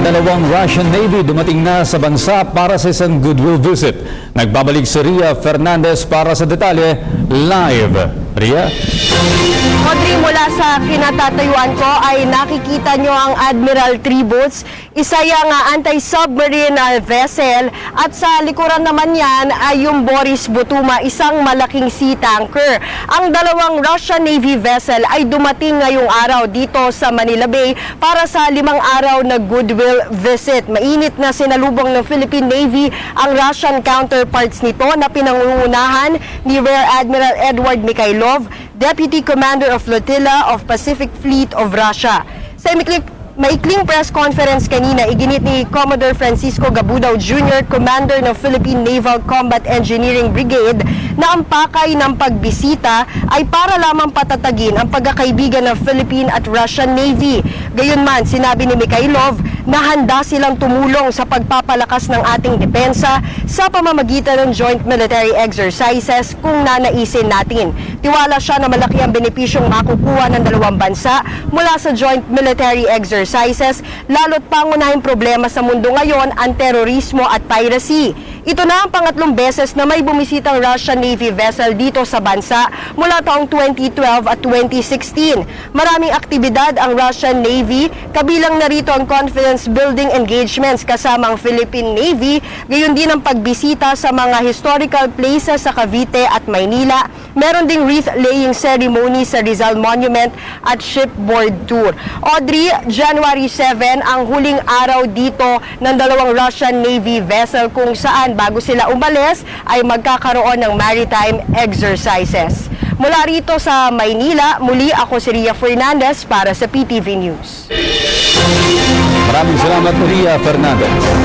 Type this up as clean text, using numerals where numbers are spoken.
Dalawang Russian Navy dumating na sa bansa para sa isang goodwill visit. Nagbabalik si Ria Fernandez para sa detalye live. Ria? Audrey, mula sa kinatatayuan ko ay nakikita nyo ang Admiral 3 boats, isa yung anti-submarine vessel, at sa likuran naman yan ay yung Boris Butuma, isang malaking sea tanker. Ang dalawang Russian Navy vessel ay dumating ngayong araw dito sa Manila Bay para sa 5 araw na goodwill visit. Mainit na sinalubong ng Philippine Navy ang Russian counterparts nito na pinangungunahan ni Rear Admiral Edward Mikhailov, Deputy Commander of Flotilla of Pacific Fleet of Russia. Sa maikling press conference kanina, iginit ni Commodore Francisco Gabudao Jr., Commander ng Philippine Naval Combat Engineering Brigade, na ang pakay ng pagbisita ay para lamang patatagin ang pagkakaibigan ng Philippine at Russian Navy. Gayunman, sinabi ni Mikhailov na handa silang tumulong sa pagpapalakas ng ating depensa sa pamamagitan ng joint military exercises kung nanaisin natin. Tiwala siya na malaki ang benepisyong makukuha ng dalawang bansa mula sa joint military exercises, lalo't pangunahing problema sa mundo ngayon ang terorismo at piracy. Ito na ang pangatlong beses na may bumisitang Russian Navy vessel dito sa bansa mula taong 2012 at 2016. Maraming aktibidad ang Russian Navy, kabilang na rito ang confidence building engagements kasama ang Philippine Navy, gayon din ang pagbisita sa mga historical places sa Cavite at Maynila. Meron ding wreath-laying ceremony sa Rizal Monument at shipboard tour. Audrey, January 7 ang huling araw dito ng dalawang Russian Navy vessel kung saan bago sila umalis ay magkakaroon ng maritime exercises. Mula rito sa Maynila, muli ako si Ria Fernandez para sa PTV News. Maraming salamat, Ria Fernandez.